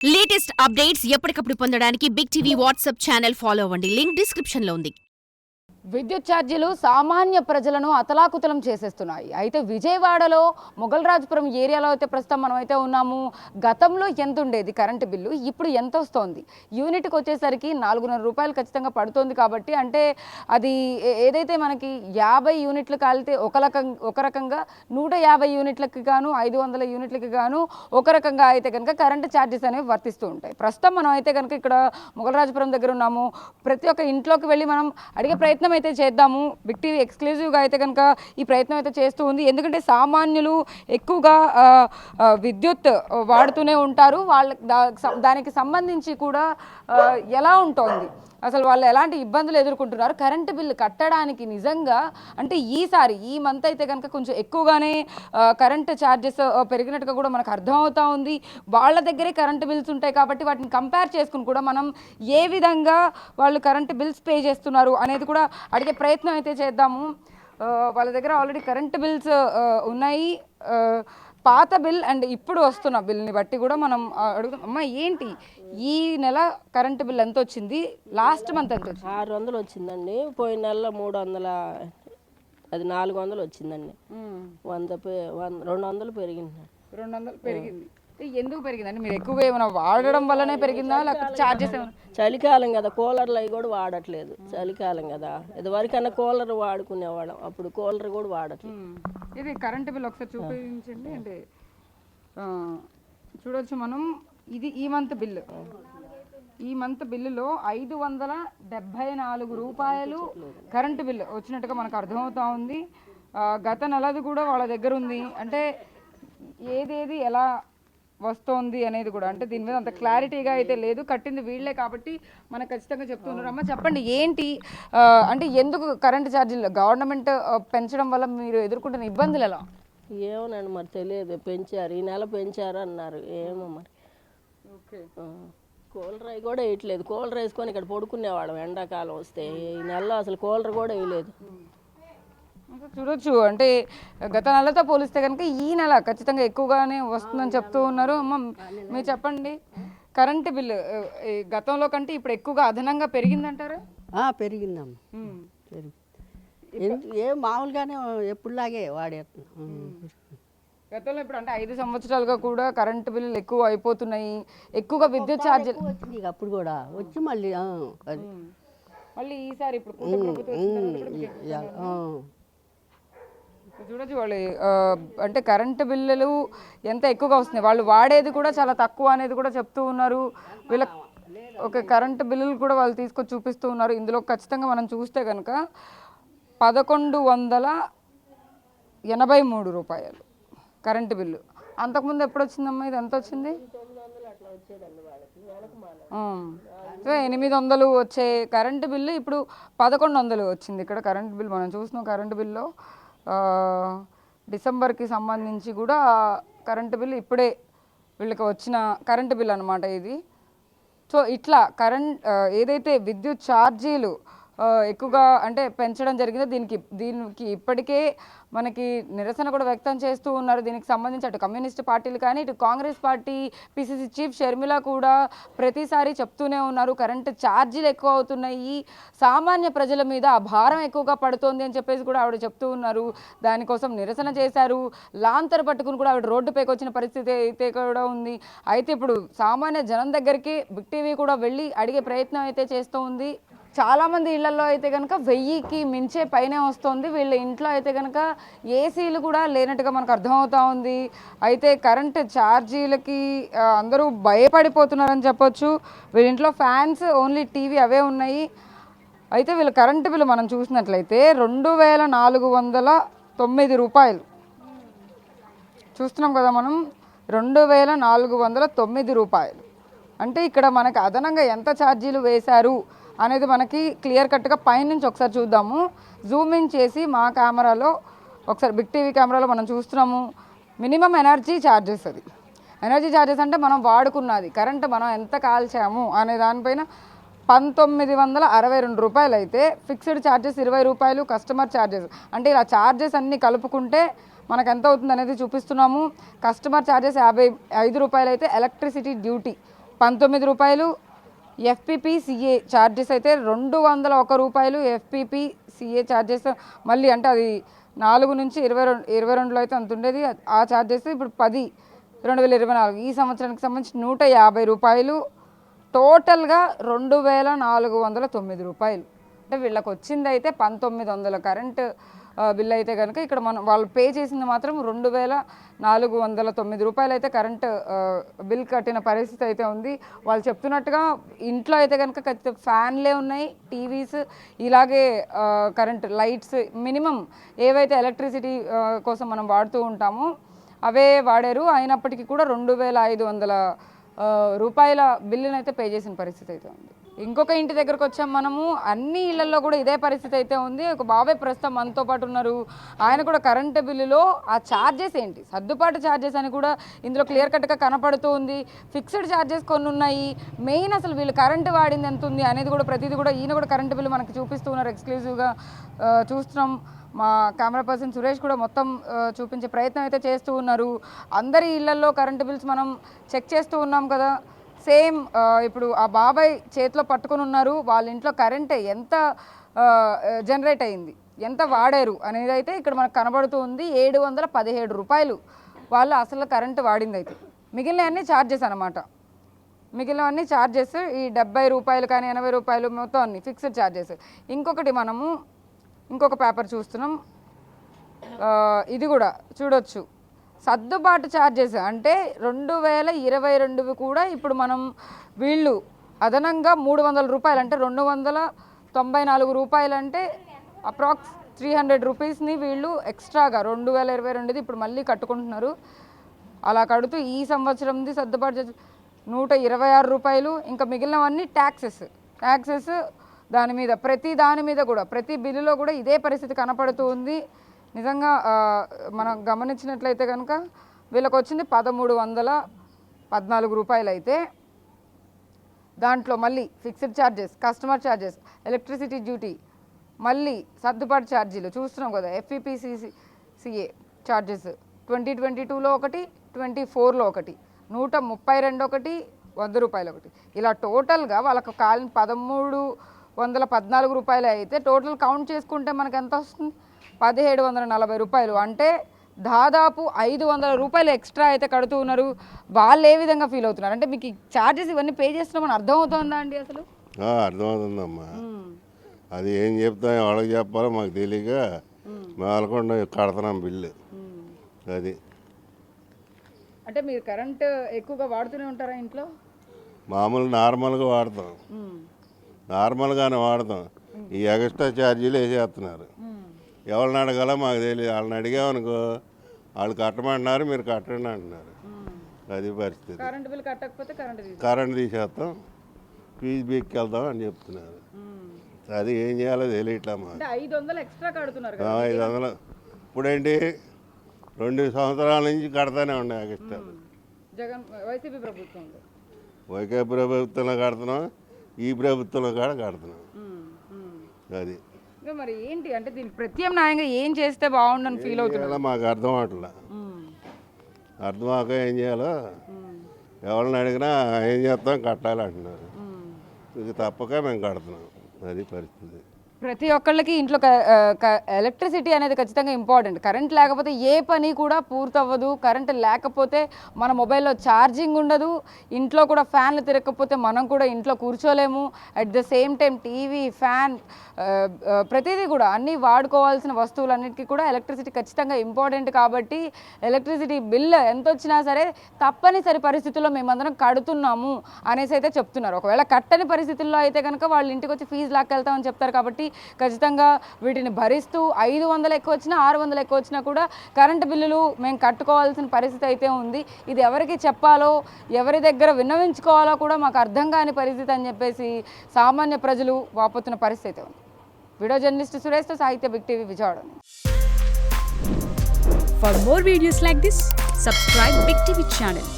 Latest updates ఎప్పటికప్పుడు పొందడానికి big TV WhatsApp channel follow అవ్వండి. లింక్ డిస్క్రిప్షన్ లో ఉంది. విద్యుత్ ఛార్జీలు సామాన్య ప్రజలను అతలాకుతలం చేసేస్తున్నాయి. అయితే విజయవాడలో మొగల్రాజపురం ఏరియాలో అయితే ప్రస్తుతం మనమైతే ఉన్నాము. గతంలో ఎంత ఉండేది కరెంటు బిల్లు, ఇప్పుడు ఎంత వస్తోంది? యూనిట్కి వచ్చేసరికి 4.5 రూపాయలు ఖచ్చితంగా పడుతోంది. కాబట్టి అంటే అది ఏదైతే మనకి 50 యూనిట్లు కాలితే ఒక రకంగా 150 యూనిట్లకి గాను 500 యూనిట్లకి గాను ఒక రకంగా అయితే కనుక కరెంటు ఛార్జెస్ అనేవి వర్తిస్తూ ఉంటాయి. ప్రస్తుతం మనం అయితే కనుక ఇక్కడ మొగల్రాజపురం దగ్గర ఉన్నాము. ప్రతి ఒక్క ఇంట్లోకి వెళ్ళి మనం అడిగే ప్రయత్నం అయితే చేద్దాము. బిగ్ టీవీ ఎక్స్క్లూజివ్గా అయితే కనుక ఈ ప్రయత్నం అయితే చేస్తూ ఉంది. ఎందుకంటే సామాన్యులు ఎక్కువగా విద్యుత్ వాడుతూనే ఉంటారు. దానికి సంబంధించి కూడా ఎలా ఉంటుంది, అసలు వాళ్ళు ఎలాంటి ఇబ్బందులు ఎదుర్కొంటున్నారు, కరెంటు బిల్లు కట్టడానికి నిజంగా అంటే ఈ మంత్ అయితే కనుక కొంచెం ఎక్కువగానే కరెంటు ఛార్జెస్ పెరిగినట్టుగా కూడా మనకు అర్థమవుతా ఉంది. వాళ్ళ దగ్గరే కరెంటు బిల్స్ ఉంటాయి కాబట్టి వాటిని కంపేర్ చేసుకుని కూడా మనం ఏ విధంగా వాళ్ళు కరెంటు బిల్స్ పే చేస్తున్నారు అనేది కూడా అడిగే ప్రయత్నం అయితే చేద్దాము. వాళ్ళ దగ్గర ఆల్రెడీ కరెంటు బిల్స్ ఉన్నాయి. పాత బిల్ అండ్ ఇప్పుడు వస్తున్న బిల్ని బట్టి కూడా మనం అడుగుతాం. అమ్మ ఏంటి ఈ నెల కరెంటు బిల్ ఎంత వచ్చింది, లాస్ట్ మంత్ ఎంత వచ్చింది? 600 వచ్చిందండి. పోయిన నెలలో 300, అది 400 వచ్చిందండి. 200 పెరిగింది. 200 పెరిగింది. ఎందుకు పెరిగిందండి? మీరు ఎక్కువగా ఏమైనా వాడడం వల్లనే పెరిగిందా, లేకపోతే ఛార్జెస్ ఏమైనా? చలికాలం కదా, కూలర్లు అవి కూడా వాడట్లేదు. చలికాలం కదా, ఇదివరకన్నా కూలర్ వాడుకునేవాళ్ళం, అప్పుడు కూలర్ కూడా వాడట్లేదు. ఇది కరెంటు బిల్ ఒకసారి చూపించండి. అంటే చూడొచ్చు మనం, ఇది ఈ మంత్ బిల్లు. ఈ మంత్ బిల్లులో 574 రూపాయలు కరెంటు బిల్లు వచ్చినట్టుగా మనకు అర్థమవుతా ఉంది. గత నెలది కూడా వాళ్ళ దగ్గర ఉంది. అంటే ఏదేది ఎలా వస్తోంది అనేది కూడా అంటే దీని మీద అంత క్లారిటీగా అయితే లేదు. కట్టింది వీళ్ళే కాబట్టి మనకు ఖచ్చితంగా చెప్తున్నారు. అమ్మ చెప్పండి ఏంటి, అంటే ఎందుకు కరెంటు ఛార్జీలు గవర్నమెంట్ పెంచడం వల్ల మీరు ఎదుర్కొంటున్న ఇబ్బందులు ఎలా? ఏమోనండి, మరి తెలియదు. పెంచారు, ఈ నెల పెంచారు అన్నారు. ఏమో మరి. ఓకే. కూలర్ అవి కూడా వేయట్లేదు. కూలర్ వేసుకొని ఇక్కడ పడుకునేవాళ్ళం ఎండాకాలం వస్తే. ఈ నెలలో అసలు కూలర్ కూడా వేయలేదు. చూడొచ్చు, అంటే గత నెలతో పోలిస్తే కనుక ఈ నెల ఖచ్చితంగా ఎక్కువగానే వస్తుందని చెప్తూ ఉన్నారు. అమ్మ మీరు చెప్పండి, కరెంటు బిల్లు గతంలో కంటే ఇప్పుడు ఎక్కువగా అదనంగా పెరిగిందంటారా? పెరిగిందమ్మా. ఏం మామూలుగానే ఎప్పుడులాగే వాడేస్తున్నాం. గతంలో ఇప్పుడు అంటే 5 సంవత్సరాలుగా కూడా కరెంటు బిల్లులు ఎక్కువ అయిపోతున్నాయి. ఎక్కువగా విద్యుత్ ఛార్జీలు వచ్చింది అప్పుడు కూడా వచ్చి మళ్ళీ మళ్ళీ ఈసారి ఇప్పుడు చూడొచ్చు వాళ్ళు అంటే కరెంటు బిల్లులు ఎంత ఎక్కువగా వస్తున్నాయి, వాళ్ళు వాడేది కూడా చాలా తక్కువ అనేది కూడా చెప్తూ ఉన్నారు. వీళ్ళ ఒక కరెంటు బిల్లులు కూడా వాళ్ళు తీసుకొచ్చి చూపిస్తూ ఉన్నారు. ఇందులో ఖచ్చితంగా మనం చూస్తే కనుక 1183 రూపాయలు కరెంటు బిల్లు. అంతకుముందు ఎప్పుడు వచ్చిందమ్మా, ఇది ఎంత వచ్చింది? 800 వచ్చే కరెంటు బిల్లు ఇప్పుడు 1100 వచ్చింది. ఇక్కడ కరెంటు బిల్ మనం చూస్తున్నాం. కరెంటు బిల్లో డిసెంబర్కి సంబంధించి కూడా కరెంటు బిల్లు ఇప్పుడే వీళ్ళకి వచ్చిన కరెంటు బిల్ అనమాట ఇది. సో ఇట్లా ఏదైతే విద్యుత్ ఛార్జీలు ఎక్కువగా అంటే పెంచడం జరిగిందో దీనికి ఇప్పటికే మనకి నిరసన కూడా వ్యక్తం చేస్తూ ఉన్నారు. దీనికి సంబంధించి అటు కమ్యూనిస్ట్ పార్టీలు కానీ ఇటు Congress party PCC chief Sharmila కూడా ప్రతిసారి చెప్తూనే ఉన్నారు, కరెంటు ఛార్జీలు ఎక్కువ అవుతున్నాయి, సామాన్య ప్రజల మీద ఆ భారం ఎక్కువగా పడుతోంది అని చెప్పేసి కూడా ఆవిడ చెప్తూ ఉన్నారు. దానికోసం నిరసన చేశారు. లాంతర్ పట్టుకుని కూడా ఆవిడ రోడ్డుపైకి వచ్చిన పరిస్థితి అయితే కూడా ఉంది. అయితే ఇప్పుడు సామాన్య జనం దగ్గరికి బిగ్ టీవీ కూడా వెళ్ళి అడిగే ప్రయత్నం అయితే చేస్తూ ఉంది. చాలామంది ఇళ్లలో అయితే కనుక 1000కి మించే పైనే వస్తుంది. వీళ్ళ ఇంట్లో అయితే కనుక ఏసీలు కూడా లేనట్టుగా మనకు అర్థమవుతా ఉంది. అయితే కరెంటు ఛార్జీలకి అందరూ భయపడిపోతున్నారని చెప్పొచ్చు. వీళ్ళ ఇంట్లో ఫ్యాన్స్, ఓన్లీ టీవీ అవే ఉన్నాయి. అయితే వీళ్ళ కరెంటు బిల్లు మనం చూసినట్లయితే 2409 రూపాయలు చూస్తున్నాం కదా మనం. 2409 రూపాయలు అంటే ఇక్కడ మనకు అదనంగా ఎంత ఛార్జీలు వేశారు అనేది మనకి క్లియర్ కట్గా పైనుంచి ఒకసారి చూద్దాము. జూమ్ ఇన్ చేసి మా కెమెరాలో ఒకసారి బిగ్ టీవీ కెమెరాలో మనం చూస్తున్నాము. మినిమం ఎనర్జీ ఛార్జెస్, అది ఎనర్జీ ఛార్జెస్ అంటే మనం వాడుకున్నది కరెంటు మనం ఎంత కాల్చాము అనే దానిపైన 1962 రూపాయలు. అయితే ఫిక్స్డ్ ఛార్జెస్ 20 రూపాయలు, కస్టమర్ ఛార్జెస్ అంటే ఇలా ఛార్జెస్ అన్నీ కలుపుకుంటే మనకు ఎంత అవుతుంది అనేది చూపిస్తున్నాము. కస్టమర్ ఛార్జెస్ 55 రూపాయలు అయితే, ఎలక్ట్రిసిటీ డ్యూటీ 19 రూపాయలు. ఎఫ్పిపి సిఏ ఛార్జెస్ అయితే 201 రూపాయలు. ఎఫ్పిపి సిఏ ఛార్జెస్ మళ్ళీ అంటే అది 4 నుంచి 22లో అయితే అంత ఉండేది. ఆ ఛార్జెస్ ఇప్పుడు 10/2024 ఈ సంవత్సరానికి సంబంధించి 150 రూపాయలు. టోటల్గా 2409 రూపాయలు. అంటే వీళ్ళకి వచ్చింది అయితే 1900 కరెంట్ బిల్ అయితే కనుక ఇక్కడ మనం వాళ్ళు పే చేసింది మాత్రం 2409 రూపాయలు అయితే కరెంట్ బిల్ కట్టిన పరిస్థితి అయితే ఉంది. వాళ్ళు చెప్తున్నట్టుగా ఇంట్లో అయితే కనుక ఖచ్చితంగా ఫ్యాన్లే ఉన్నాయి, టీవీస్, ఇలాగే కరెంట్ లైట్స్ మినిమం ఏవైతే ఎలక్ట్రిసిటీ కోసం మనం వాడుతూ ఉంటామో అవే వాడారు. అయినప్పటికీ కూడా 2500 రూపాయల బిల్లును అయితే పే చేసిన పరిస్థితి అయితే ఉంది. ఇంకొక ఇంటి దగ్గరకు వచ్చాం మనము. అన్ని ఇళ్లలో కూడా ఇదే పరిస్థితి అయితే ఉంది. ఒక బాబాయ్ ప్రస్తుతం మనతో పాటు ఉన్నారు. ఆయన కూడా కరెంటు బిల్లులో ఆ ఛార్జెస్ ఏంటి, సర్దుబాటు ఛార్జెస్ అని కూడా ఇందులో క్లియర్ కట్గా కనపడుతూ ఉంది. ఫిక్స్డ్ ఛార్జెస్ కొన్ని ఉన్నాయి. మెయిన్ అసలు వీళ్ళు కరెంటు వాడింది ఎంత ఉంది అనేది కూడా ప్రతిదీ కూడా ఈయన కూడా కరెంటు బిల్లు మనకి చూపిస్తూ ఉన్నారు. ఎక్స్క్లూజివ్గా చూస్తున్నాం. మా కెమెరా పర్సన్ సురేష్ కూడా మొత్తం చూపించే ప్రయత్నం అయితే చేస్తూ ఉన్నారు. అందరి ఇళ్లలో కరెంటు బిల్స్ మనం చెక్ చేస్తూ ఉన్నాం కదా. సేమ్ ఇప్పుడు ఆ బాబాయ్ చేతిలో పట్టుకొని ఉన్నారు. వాళ్ళ ఇంట్లో కరెంట్ ఎంత జనరేట్ అయింది, ఎంత వాడారు అనేది అయితే ఇక్కడ మనకు కనబడుతూ ఉంది. 717 రూపాయలు వాళ్ళు అసలు కరెంటు వాడింది. అయితే మిగిలినవన్నీ ఛార్జెస్ అనమాట. మిగిలినవన్నీ ఛార్జెస్ ఈ 70 రూపాయలు కానీ 80 రూపాయలు మొత్తం అన్ని ఫిక్స్డ్ ఛార్జెస్. ఇంకొకటి మనము ఇంకొక పేపర్ చూస్తున్నాం. ఇది కూడా చూడొచ్చు. సర్దుబాటు ఛార్జెస్ అంటే 2022 కూడా ఇప్పుడు మనం వీళ్ళు అదనంగా 300 రూపాయలు అంటే 294 రూపాయలు అంటే అప్రాక్స్ 300 రూపీస్ని వీళ్ళు ఎక్స్ట్రాగా 2022ది ఇప్పుడు మళ్ళీ కట్టుకుంటున్నారు. అలా కడుతూ ఈ సంవత్సరంది సర్దుబాటు ఛార్జెస్ 126 రూపాయలు. ఇంకా మిగిలినవన్నీ ట్యాక్సెస్ దాని మీద ప్రతి దాని మీద కూడా ప్రతి బిల్లులో కూడా ఇదే పరిస్థితి కనపడుతూ ఉంది. నిజంగా మనం గమనించినట్లయితే కనుక వీళ్ళకి వచ్చింది 1314 రూపాయలు. అయితే దాంట్లో మళ్ళీ fixed charges, customer charges, electricity duty, మళ్ళీ సర్దుబాటు ఛార్జీలు చూస్తున్నాం కదా. ఎఫ్పిపిసిఏ ఛార్జెస్ 2022లో ఒకటి, 2024లో ఒకటి, 132 ఒకటి, 100 రూపాయలు ఒకటి. ఇలా టోటల్గా వాళ్ళకు కాలిన 1314 రూపాయలు. అయితే టోటల్ కౌంట్ చేసుకుంటే మనకు ఎంత వస్తుంది? 1740 రూపాయలు. అంటే దాదాపు 500 రూపాయలు ఎక్స్ట్రా అయితే కడుతూ ఉన్నారు. వాళ్ళు ఏ విధంగా ఫీల్ అవుతున్నారు అంటే మీకు ఈ ఛార్జెస్ ఇవన్నీ పే చేస్తున్నామని అర్థమవుతుందా అండి? అసలు అర్థమవుతుందమ్మా. అది ఏం చెప్తాం వాళ్ళకి చెప్పాలో మాకు తెలియక మేలకుండా కడుతున్నాం బిల్లు. అది అంటే మీరు కరెంట్ ఎక్కువగా వాడుతూనే ఉంటారా ఇంట్లో? మామూలు నార్మల్గా వాడతాం, నార్మల్గానే వాడతాం. ఈ ఎక్స్ట్రా ఛార్జీలు వేసేస్తున్నారు. ఎవరిని అడగాలో మాకు తెలియదు. వాళ్ళని అడిగామనుకో వాళ్ళు కట్టమంటున్నారు, మీరు కట్టండి అంటున్నారు. అది పరిస్థితి. కరెంట్ బిల్ కట్టకపోతే కరెంట్ తీసేస్తాం, ఫీజు బీక్కెళ్తాం అని చెప్తున్నారు. అది ఏం చేయాలో తెలియట్లా మాకు. 500 ఎక్స్ట్రా కడుతున్నారు. 500 ఇప్పుడేంటి 2 సంవత్సరాల నుంచి కడతానే ఉన్నాయి ఎక్స్ట్రాలు. జగన్ వైసీపీ ప్రభుత్వంలో వైకే ప్రభుత్వంలో కడుతున్నాం, ఈ ప్రభుత్వంలో కూడా కడుతున్నాం. అది ఇంకా మరి ఏంటి అంటే దీనికి ప్రత్యామ్నాయంగా ఏం చేస్తే బాగుండని ఫీల్ అవుతున్నా మాకు అర్థం అవట్లా. అర్థమాక ఏం చేయాలో ఎవరిని అడిగినా ఏం చేస్తాం కట్టాలి అంటున్నారు. ఇది తప్పక మేము కడుతున్నాం. అది పరిస్థితి. ప్రతి ఒక్కళ్ళకి ఇంట్లో ఎలక్ట్రిసిటీ అనేది ఖచ్చితంగా ఇంపార్టెంట్. కరెంట్ లేకపోతే ఏ పని కూడా పూర్తవ్వదు. కరెంట్ లేకపోతే మన మొబైల్లో ఛార్జింగ్ ఉండదు. ఇంట్లో కూడా ఫ్యాన్లు తిరగకపోతే మనం కూడా ఇంట్లో కూర్చోలేము. At the same time TV, fan, ప్రతిదీ కూడా అన్నీ వాడుకోవాల్సిన వస్తువులన్నిటికీ కూడా ఎలక్ట్రిసిటీ ఖచ్చితంగా ఇంపార్టెంట్. కాబట్టి ఎలక్ట్రిసిటీ బిల్ ఎంత వచ్చినా సరే తప్పనిసరి పరిస్థితుల్లో మేమందరం కడుతున్నాము అనేసి అయితే చెప్తున్నారు. ఒకవేళ కట్టని పరిస్థితుల్లో అయితే కనుక వాళ్ళ ఇంటికి వచ్చి ఫీజు లాక్కెళ్తామని చెప్తారు. కాబట్టి ఖచ్చితంగా వీటిని భరిస్తూ 500 ఎక్కువ వచ్చినా 600 ఎక్కువ వచ్చినా కూడా కరెంటు బిల్లులు మేము కట్టుకోవాల్సిన పరిస్థితి అయితే ఉంది. ఇది ఎవరికి చెప్పాలో, ఎవరి దగ్గర విన్నవించుకోవాలో కూడా మాకు అర్థం కాని పరిస్థితి అని చెప్పేసి సామాన్య ప్రజలు వాపోతున్న పరిస్థితి ఉంది. వీడియో జర్నలిస్ట్ సురేష్తో Sahitya, big TV, Vijayawada. For more videos like this, subscribe Big TV channel.